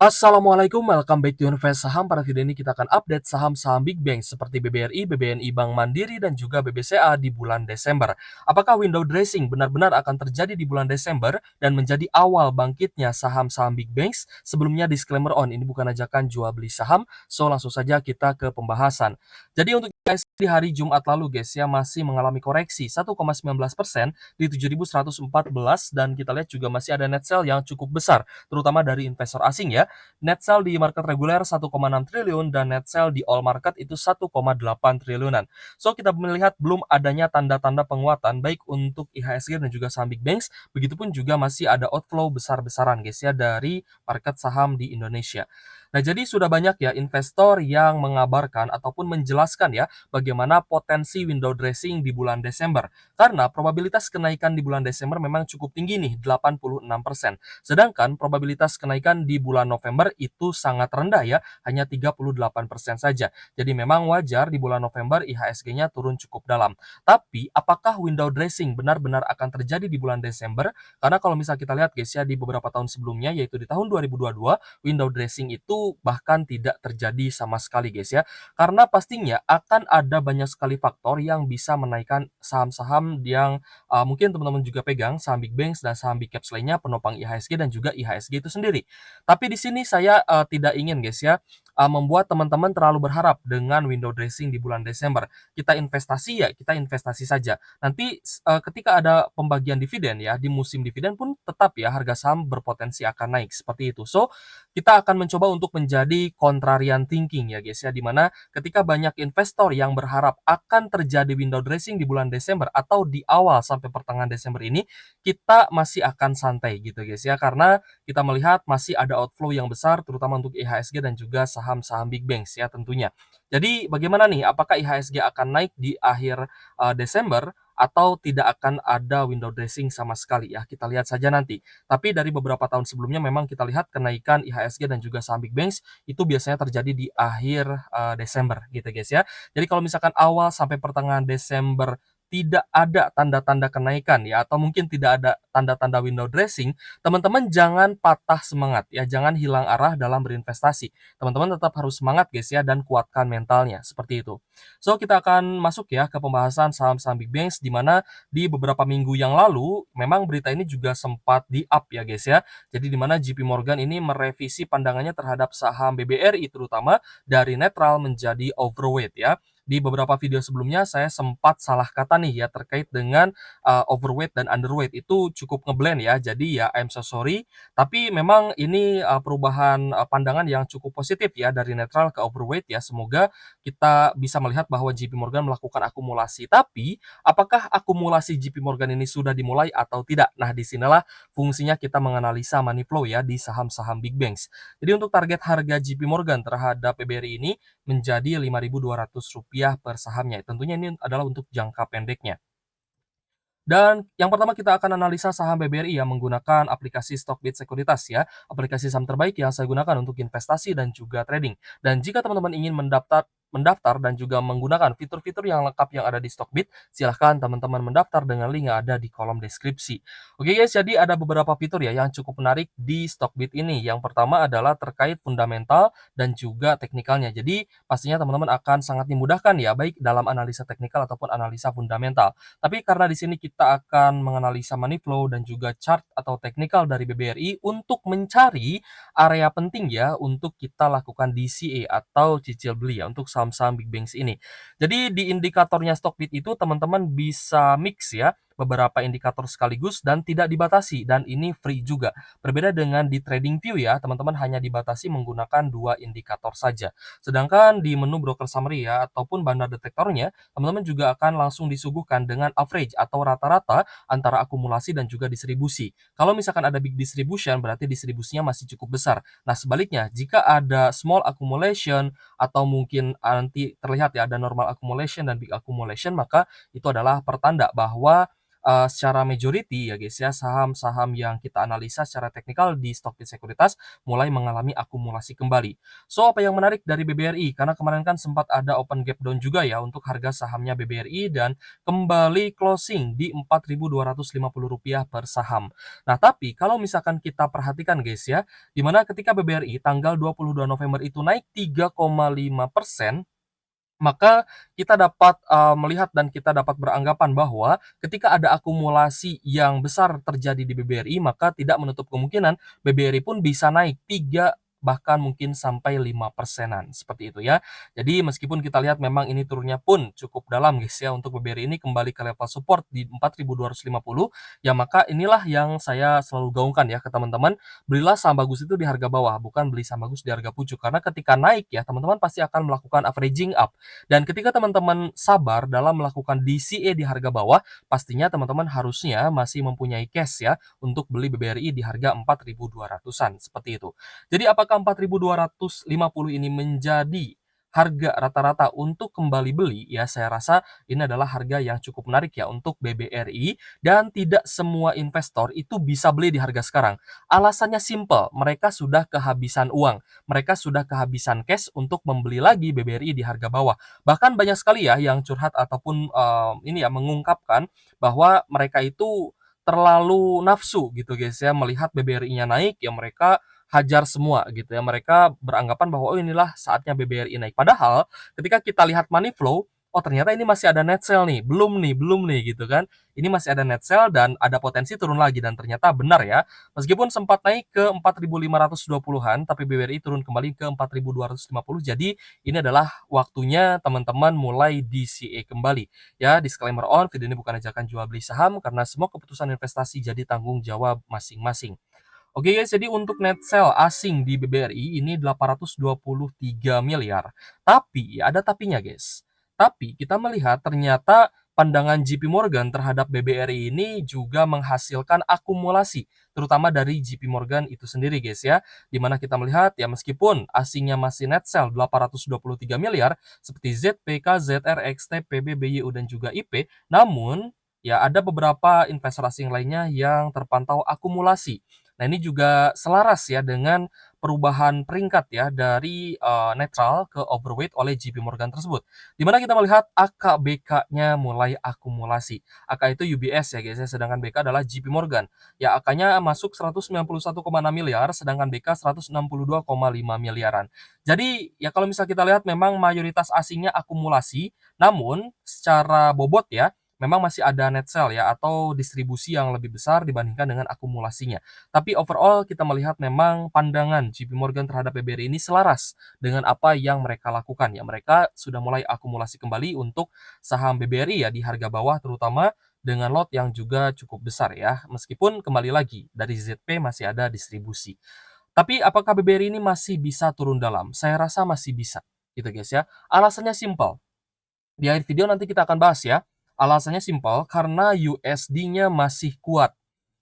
Assalamualaikum, welcome back to Invest Saham. Pada video ini kita akan update saham-saham Big Bank seperti BBRI, BBNI Bank Mandiri, dan juga BBCA di bulan Desember. Apakah window dressing benar-benar akan terjadi di bulan Desember dan menjadi awal bangkitnya saham-saham Big Banks? Sebelumnya disclaimer ini bukan ajakan jual beli saham, so langsung saja kita ke pembahasan. Jadi untuk IHSG di hari Jumat lalu guys ya masih mengalami koreksi 1,19% di 7.114 dan kita lihat juga masih ada net sell yang cukup besar terutama dari investor asing ya. Net sell di market reguler 1,6 triliun dan net sell di all market itu 1,8 triliunan. So kita melihat belum adanya tanda-tanda penguatan baik untuk IHSG dan juga saham Big Banks, begitupun juga masih ada outflow besar-besaran guys ya dari market saham di Indonesia. Nah, jadi sudah banyak ya investor yang mengabarkan ataupun menjelaskan ya bagaimana potensi window dressing di bulan Desember. Karena probabilitas kenaikan di bulan Desember memang cukup tinggi nih, 86%. Sedangkan probabilitas kenaikan di bulan November itu sangat rendah ya, hanya 38% saja. Jadi memang wajar di bulan November IHSG-nya turun cukup dalam. Tapi apakah window dressing benar-benar akan terjadi di bulan Desember? Karena kalau misal kita lihat guys ya di beberapa tahun sebelumnya yaitu di tahun 2022 window dressing itu bahkan tidak terjadi sama sekali guys ya. Karena pastinya akan ada banyak sekali faktor yang bisa menaikkan saham-saham yang mungkin teman-teman juga pegang saham Big Banks dan saham Big Caps lainnya penopang IHSG dan juga IHSG itu sendiri. Tapi di sini saya tidak ingin guys ya membuat teman-teman terlalu berharap dengan window dressing di bulan Desember. Kita investasi ya, kita investasi saja. Nanti ketika ada pembagian dividen ya di musim dividen pun tetap ya harga saham berpotensi akan naik seperti itu. So, kita akan mencoba untuk menjadi contrarian thinking ya guys ya, dimana ketika banyak investor yang berharap akan terjadi window dressing di bulan Desember atau di awal sampai pertengahan Desember ini, kita masih akan santai gitu guys ya, karena kita melihat masih ada outflow yang besar terutama untuk IHSG dan juga saham-saham Big Banks ya tentunya. Jadi bagaimana nih, apakah IHSG akan naik di akhir Desember atau tidak akan ada window dressing sama sekali ya, kita lihat saja nanti. Tapi dari beberapa tahun sebelumnya memang kita lihat kenaikan IHSG dan juga saham Big Banks itu biasanya terjadi di akhir Desember gitu guys ya. Jadi kalau misalkan awal sampai pertengahan Desember tidak ada tanda-tanda kenaikan ya atau mungkin tidak ada tanda-tanda window dressing, teman-teman jangan patah semangat ya, jangan hilang arah dalam berinvestasi. Teman-teman tetap harus semangat guys ya dan kuatkan mentalnya seperti itu. So kita akan masuk ya ke pembahasan saham-saham Big Banks di mana di beberapa minggu yang lalu memang berita ini juga sempat di-up ya guys ya. Jadi di mana JP Morgan ini merevisi pandangannya terhadap saham BBRI terutama dari netral menjadi overweight ya. Di beberapa video sebelumnya saya sempat salah kata nih ya terkait dengan overweight dan underweight itu cukup ngeblend ya. Jadi ya I'm so sorry, tapi memang ini perubahan pandangan yang cukup positif ya dari netral ke overweight ya. Semoga kita bisa melihat bahwa JP Morgan melakukan akumulasi. Tapi apakah akumulasi JP Morgan ini sudah dimulai atau tidak? Nah, disinilah fungsinya kita menganalisa money flow ya di saham-saham Big Banks. Jadi untuk target harga JP Morgan terhadap PBRI ini menjadi Rp5.200 per sahamnya. Tentunya ini adalah untuk jangka pendeknya. Dan yang pertama kita akan analisa saham BBRI yang menggunakan aplikasi Stockbit Sekuritas ya, aplikasi saham terbaik yang saya gunakan untuk investasi dan juga trading. Dan jika teman-teman ingin mendaftar dan juga menggunakan fitur-fitur yang lengkap yang ada di Stockbit, silahkan teman-teman mendaftar dengan link yang ada di kolom deskripsi. Oke guys, jadi ada beberapa fitur ya yang cukup menarik di Stockbit ini. Yang pertama adalah terkait fundamental dan juga teknikalnya. Jadi pastinya teman-teman akan sangat dimudahkan ya, baik dalam analisa teknikal ataupun analisa fundamental. Tapi karena di sini kita akan menganalisa money flow dan juga chart atau teknikal dari BBRI untuk mencari area penting ya untuk kita lakukan DCA atau cicil beli ya untuk saham-saham Big Banks ini. Jadi di indikatornya Stockbit itu teman-teman bisa mix ya beberapa indikator sekaligus dan tidak dibatasi dan ini free juga. Berbeda dengan di TradingView ya, teman-teman hanya dibatasi menggunakan 2 indikator saja. Sedangkan di menu broker summary ya ataupun bandar detektornya, teman-teman juga akan langsung disuguhkan dengan average atau rata-rata antara akumulasi dan juga distribusi. Kalau misalkan ada big distribution berarti distribusinya masih cukup besar. Nah, sebaliknya jika ada small accumulation atau mungkin nanti terlihat ya ada normal accumulation dan big accumulation, maka itu adalah pertanda bahwa secara majority ya guys ya, saham-saham yang kita analisa secara teknikal di Stock Sekuritas mulai mengalami akumulasi kembali. So, apa yang menarik dari BBRI? Karena kemarin kan sempat ada open gap down juga ya untuk harga sahamnya BBRI dan kembali closing di Rp4.250 per saham. Nah, tapi kalau misalkan kita perhatikan guys ya, di mana ketika BBRI tanggal 22 November itu naik 3,5%, maka kita dapat, melihat dan kita dapat beranggapan bahwa ketika ada akumulasi yang besar terjadi di BBRI, maka tidak menutup kemungkinan BBRI pun bisa naik 3 bahkan mungkin sampai 5%-an, seperti itu ya. Jadi meskipun kita lihat memang ini turunnya pun cukup dalam guys ya, untuk BBRI ini kembali ke level support di 4.250, ya maka inilah yang saya selalu gaungkan ya ke teman-teman, belilah saham bagus itu di harga bawah, bukan beli saham bagus di harga pucuk. Karena ketika naik ya, teman-teman pasti akan melakukan averaging up. Dan ketika teman-teman sabar dalam melakukan DCA di harga bawah, pastinya teman-teman harusnya masih mempunyai cash ya untuk beli BBRI di harga 4.200-an, seperti itu. Jadi apakah 4.250 ini menjadi harga rata-rata untuk kembali beli? Ya, saya rasa ini adalah harga yang cukup menarik ya untuk BBRI dan tidak semua investor itu bisa beli di harga sekarang. Alasannya simple, mereka sudah kehabisan uang, mereka sudah kehabisan cash untuk membeli lagi BBRI di harga bawah. Bahkan banyak sekali ya yang curhat ataupun, ini ya mengungkapkan bahwa mereka itu terlalu nafsu gitu guys ya, melihat BBRI-nya naik, ya mereka hajar semua gitu ya. Mereka beranggapan bahwa, "Oh inilah saatnya BBRI naik." Padahal ketika kita lihat money flow, oh ternyata ini masih ada net sell nih, belum nih gitu kan. Ini masih ada net sell dan ada potensi turun lagi dan ternyata benar ya. Meskipun sempat naik ke 4.520-an, tapi BBRI turun kembali ke 4.250. Jadi ini adalah waktunya teman-teman mulai DCA kembali. Ya, disclaimer on, video ini bukan ajakan jual beli saham karena semua keputusan investasi jadi tanggung jawab masing-masing. Oke guys, jadi untuk net sell asing di BBRI ini 823 miliar. Tapi, ada tapinya guys. Tapi kita melihat ternyata pandangan JP Morgan terhadap BBRI ini juga menghasilkan akumulasi, terutama dari JP Morgan itu sendiri guys ya. Dimana kita melihat ya meskipun asingnya masih net sell 823 miliar seperti ZPK, ZRX, TPB, BYU dan juga IP, namun ya ada beberapa investor asing lainnya yang terpantau akumulasi. Nah, ini juga selaras ya dengan perubahan peringkat ya dari, netral ke overweight oleh JP Morgan tersebut. Di mana kita melihat AK-BK-nya mulai akumulasi. AK itu UBS ya guys ya, sedangkan BK adalah JP Morgan. Ya AK-nya masuk 191,6 miliar, sedangkan BK 162,5 miliaran. Jadi ya kalau misal kita lihat memang mayoritas asingnya akumulasi, namun secara bobot ya, memang masih ada net sell ya atau distribusi yang lebih besar dibandingkan dengan akumulasinya. Tapi overall kita melihat memang pandangan JP Morgan terhadap BBRI ini selaras dengan apa yang mereka lakukan ya. Mereka sudah mulai akumulasi kembali untuk saham BBRI ya di harga bawah terutama dengan lot yang juga cukup besar ya. Meskipun kembali lagi dari ZP masih ada distribusi. Tapi apakah BBRI ini masih bisa turun dalam? Saya rasa masih bisa gitu guys ya. Alasannya simple. Di akhir video nanti kita akan bahas ya. Alasannya simpel karena USD-nya masih kuat.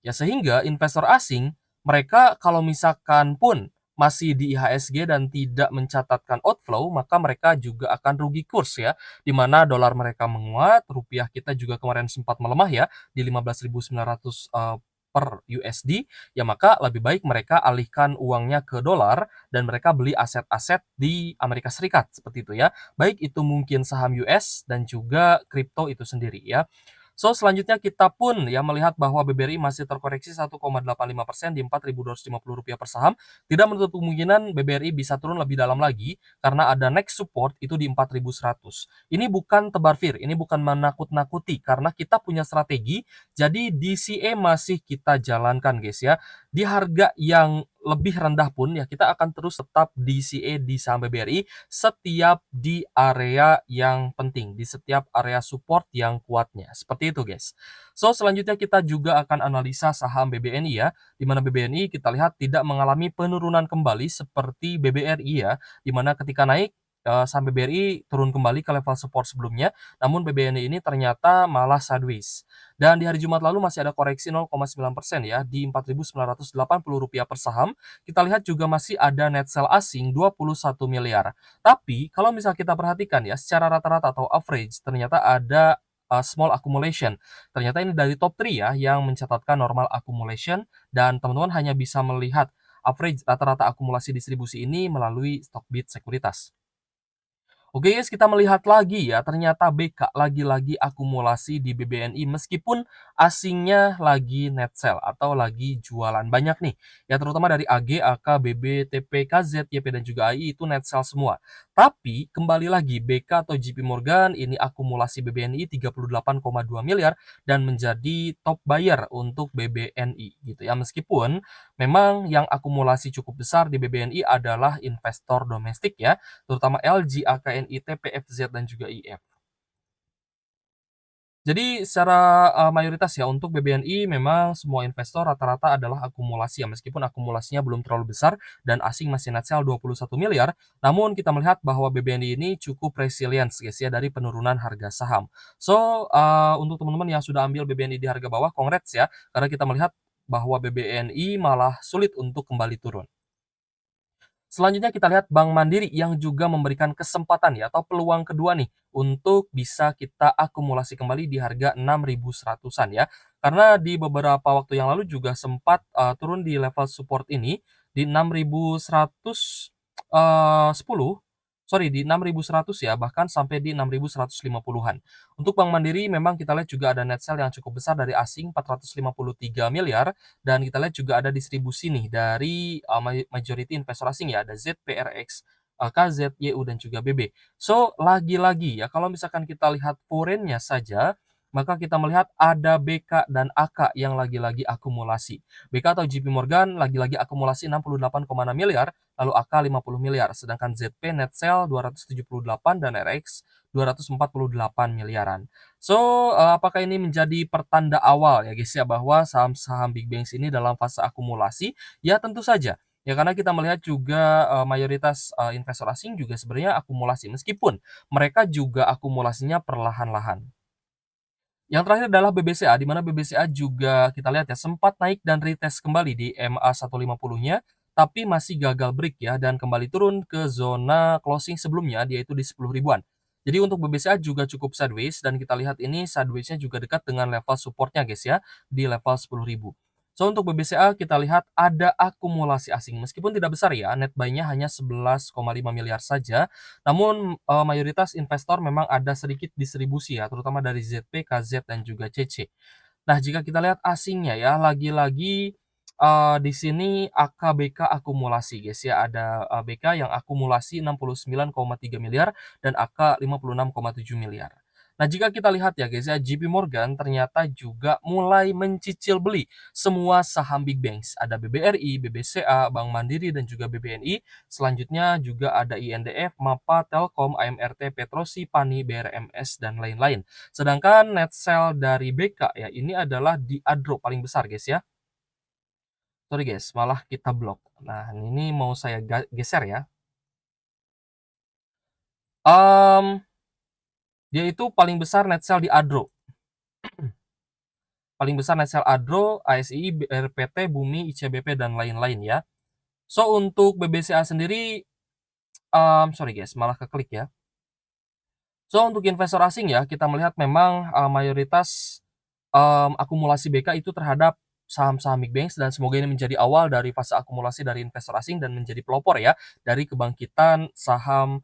Ya sehingga investor asing mereka kalau misalkan pun masih di IHSG dan tidak mencatatkan outflow, maka mereka juga akan rugi kurs ya. Di mana dolar mereka menguat, rupiah kita juga kemarin sempat melemah ya di 15.900 per USD, ya maka lebih baik mereka alihkan uangnya ke dolar dan mereka beli aset-aset di Amerika Serikat seperti itu ya. Baik itu mungkin saham US dan juga kripto itu sendiri ya. So, selanjutnya kita pun ya melihat bahwa BBRI masih terkoreksi 1,85% di Rp4.250 per saham. Tidak menutup kemungkinan BBRI bisa turun lebih dalam lagi karena ada next support itu di 4.100. Ini bukan tebar fir, ini bukan menakut-nakuti karena kita punya strategi. Jadi DCA masih kita jalankan guys ya. Di harga yang lebih rendah pun ya kita akan terus tetap DCA di saham BBRI setiap di area yang penting, di setiap area support yang kuatnya. Seperti itu guys. So selanjutnya kita juga akan analisa saham BBNI ya, di mana BBNI kita lihat tidak mengalami penurunan kembali seperti BBRI ya, di mana ketika naik saham BBRI turun kembali ke level support sebelumnya, namun BBNI ini ternyata malah sideways. Dan di hari Jumat lalu masih ada koreksi 0,9% ya di Rp4.980 per saham. Kita lihat juga masih ada net sell asing 21 miliar. Tapi kalau misal kita perhatikan ya secara rata-rata atau average ternyata ada small accumulation. Ternyata ini dari top 3 ya yang mencatatkan normal accumulation dan teman-teman hanya bisa melihat average rata-rata akumulasi distribusi ini melalui Stockbit Sekuritas. Oke guys, kita melihat lagi ya, ternyata BK lagi-lagi akumulasi di BBNI meskipun asingnya lagi net sell atau lagi jualan banyak nih. Ya terutama dari AG, AK, BB, TP, KZ, YP dan juga AI itu net sell semua. Tapi kembali lagi BK atau JP Morgan ini akumulasi BBNI 38,2 miliar dan menjadi top buyer untuk BBNI gitu ya. Meskipun memang yang akumulasi cukup besar di BBNI adalah investor domestik ya, terutama LG, AKNI, TPFZ, dan juga IF. Jadi secara, mayoritas ya untuk BBNI memang semua investor rata-rata adalah akumulasi ya, meskipun akumulasinya belum terlalu besar dan asing masih net sell 21 miliar, namun kita melihat bahwa BBNI ini cukup resilient guys ya dari penurunan harga saham. So, untuk teman-teman yang sudah ambil BBNI di harga bawah, congrats ya, karena kita melihat bahwa BBNI malah sulit untuk kembali turun. Selanjutnya kita lihat Bank Mandiri yang juga memberikan kesempatan ya atau peluang kedua nih untuk bisa kita akumulasi kembali di harga 6.100-an ya. Karena di beberapa waktu yang lalu juga sempat turun di level support ini di 6.110, sorry di 6.100 ya, bahkan sampai di 6.150-an. Untuk Bank Mandiri memang kita lihat juga ada net sell yang cukup besar dari asing 453 miliar dan kita lihat juga ada distribusi nih dari, majority investor asing ya, ada ZPRX, KZ, YU, dan juga BB. So, lagi-lagi ya, kalau misalkan kita lihat foreign-nya saja, maka kita melihat ada BK dan AK yang lagi-lagi akumulasi. BK atau JP Morgan lagi-lagi akumulasi 68,6 miliar, lalu AK 50 miliar, sedangkan ZP net sell 278 dan RX 248 miliaran. So, apakah ini menjadi pertanda awal ya guys ya, bahwa saham-saham big banks ini dalam fase akumulasi? Ya tentu saja. Ya karena kita melihat juga, mayoritas, investor asing juga sebenarnya akumulasi, meskipun mereka juga akumulasinya perlahan-lahan. Yang terakhir adalah BBCA, di mana BBCA juga kita lihat ya sempat naik dan retest kembali di MA 150-nya, tapi masih gagal break ya dan kembali turun ke zona closing sebelumnya, yaitu di 10 ribuan. Jadi untuk BBCA juga cukup sideways dan kita lihat ini sideways-nya juga dekat dengan level supportnya guys ya, di level 10.000. So untuk BBCA kita lihat ada akumulasi asing, meskipun tidak besar ya, net buy-nya hanya 11,5 miliar saja, namun, mayoritas investor memang ada sedikit distribusi ya, terutama dari ZP, KZ, dan juga CC. Nah, jika kita lihat asingnya ya, lagi-lagi, di sini AKBK akumulasi guys ya, ada, BK yang akumulasi 69,3 miliar dan AK 56,7 miliar. Nah, jika kita lihat ya guys ya, JP Morgan ternyata juga mulai mencicil beli semua saham big banks. Ada BBRI, BBCA, Bank Mandiri, dan juga BBNI. Selanjutnya juga ada INDF, MAPA, Telkom, AMRT, Petrosi, Pani, BRMS, dan lain-lain. Sedangkan net sell dari BK ya, ini adalah di Adro paling besar guys ya. Sorry guys, malah kita blok. Nah, ini mau saya geser ya. Um, Dia itu paling besar net sell di Adro. Paling besar net sell Adro, ASI, BRPT, Bumi, ICBP, dan lain-lain ya. So, untuk BBCA sendiri, sorry guys, malah keklik ya. So, untuk investor asing ya, kita melihat memang, mayoritas, akumulasi BK itu terhadap saham-saham big banks dan semoga ini menjadi awal dari fase akumulasi dari investor asing dan menjadi pelopor ya, dari kebangkitan saham,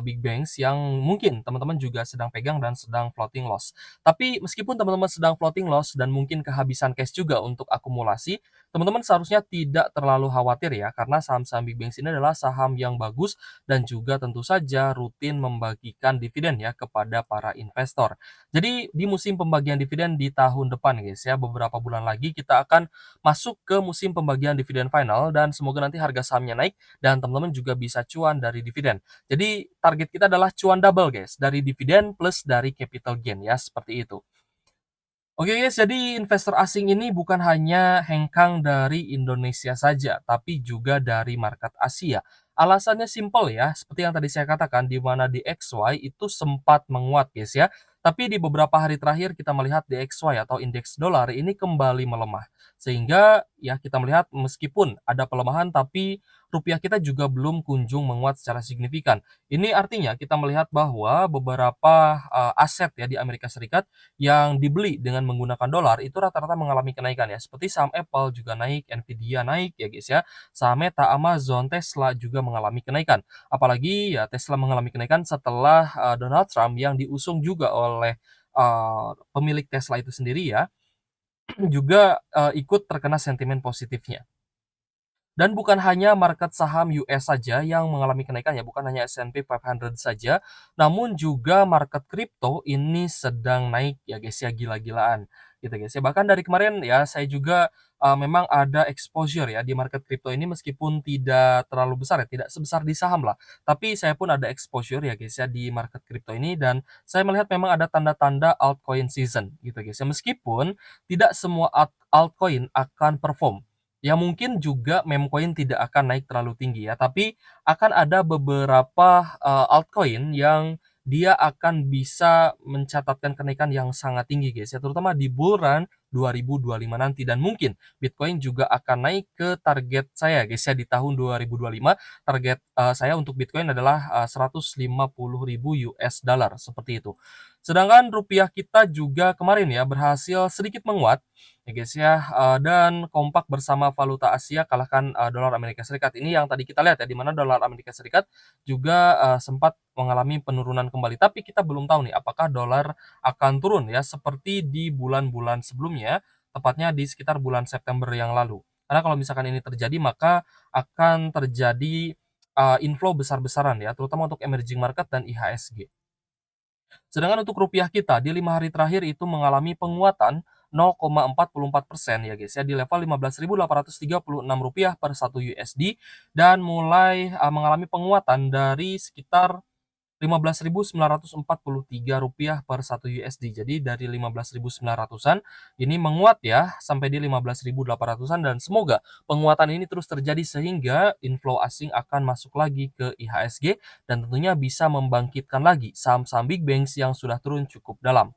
big banks yang mungkin teman-teman juga sedang pegang dan sedang floating loss. Tapi meskipun teman-teman sedang floating loss dan mungkin kehabisan cash juga untuk akumulasi, teman-teman seharusnya tidak terlalu khawatir ya, karena saham-saham big banks ini adalah saham yang bagus dan juga tentu saja rutin membagikan dividen ya kepada para investor. Jadi di musim pembagian dividen di tahun depan guys ya, beberapa bulan lagi kita akan masuk ke musim pembagian dividen final dan semoga nanti harga sahamnya naik dan teman-teman juga bisa cuan dari dividen. Jadi target kita adalah cuan double guys, dari dividen plus dari capital gain ya, seperti itu. Oke guys, jadi investor asing ini bukan hanya hengkang dari Indonesia saja, tapi juga dari market Asia. Alasannya simpel ya, seperti yang tadi saya katakan di mana di XY itu sempat menguat guys ya. Tapi di beberapa hari terakhir kita melihat DXY atau indeks dolar ini kembali melemah. Sehingga ya kita melihat meskipun ada pelemahan tapi rupiah kita juga belum kunjung menguat secara signifikan. Ini artinya kita melihat bahwa beberapa aset ya di Amerika Serikat yang dibeli dengan menggunakan dolar itu rata-rata mengalami kenaikan ya. Seperti saham Apple juga naik, Nvidia naik ya guys ya. Saham Meta, Amazon, Tesla juga mengalami kenaikan. Apalagi ya Tesla mengalami kenaikan setelah Donald Trump yang diusung juga oleh pemilik Tesla itu sendiri ya, juga ikut terkena sentimen positifnya. Dan bukan hanya market saham US saja yang mengalami kenaikan ya, bukan hanya S&P 500 saja, namun juga market kripto ini sedang naik ya guys ya, gila-gilaan gitu guys ya. Bahkan dari kemarin ya saya juga memang ada exposure ya di market kripto ini meskipun tidak terlalu besar ya, tidak sebesar di saham lah. Tapi saya pun ada exposure ya guys ya di market kripto ini dan saya melihat memang ada tanda-tanda altcoin season gitu guys ya. Meskipun tidak semua altcoin akan perform. Ya mungkin juga meme coin tidak akan naik terlalu tinggi ya, tapi akan ada beberapa, altcoin yang dia akan bisa mencatatkan kenaikan yang sangat tinggi guys ya, terutama di bull run 2025 nanti dan mungkin Bitcoin juga akan naik ke target saya guys ya di tahun 2025. Target, saya untuk Bitcoin adalah, $150.000 seperti itu. Sedangkan rupiah kita juga kemarin ya berhasil sedikit menguat ya guys ya, dan kompak bersama valuta Asia kalahkan, dolar Amerika Serikat. Ini yang tadi kita lihat ya, di mana dolar Amerika Serikat juga, sempat mengalami penurunan kembali. Tapi kita belum tahu nih apakah dolar akan turun ya seperti di bulan-bulan sebelumnya, tepatnya di sekitar bulan September yang lalu. Karena kalau misalkan ini terjadi maka akan terjadi, inflow besar-besaran ya, terutama untuk emerging market dan IHSG. Sedangkan untuk rupiah kita di 5 hari terakhir itu mengalami penguatan 0,44% ya guys ya di level Rp15.836 per 1 USD dan mulai mengalami penguatan dari sekitar Rp15.943 per 1 USD. Jadi dari 15.900-an ini menguat ya sampai di 15.800-an dan semoga penguatan ini terus terjadi sehingga inflow asing akan masuk lagi ke IHSG dan tentunya bisa membangkitkan lagi saham-saham big banks yang sudah turun cukup dalam.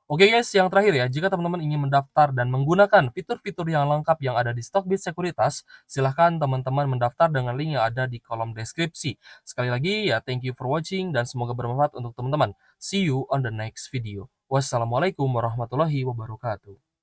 Oke guys, yang terakhir ya, jika teman-teman ingin mendaftar dan menggunakan fitur-fitur yang lengkap yang ada di Stockbit Sekuritas, silahkan teman-teman mendaftar dengan link yang ada di kolom deskripsi. Sekali lagi ya, thank you for watching dan semoga bermanfaat untuk teman-teman. See you on the next video. Wassalamualaikum warahmatullahi wabarakatuh.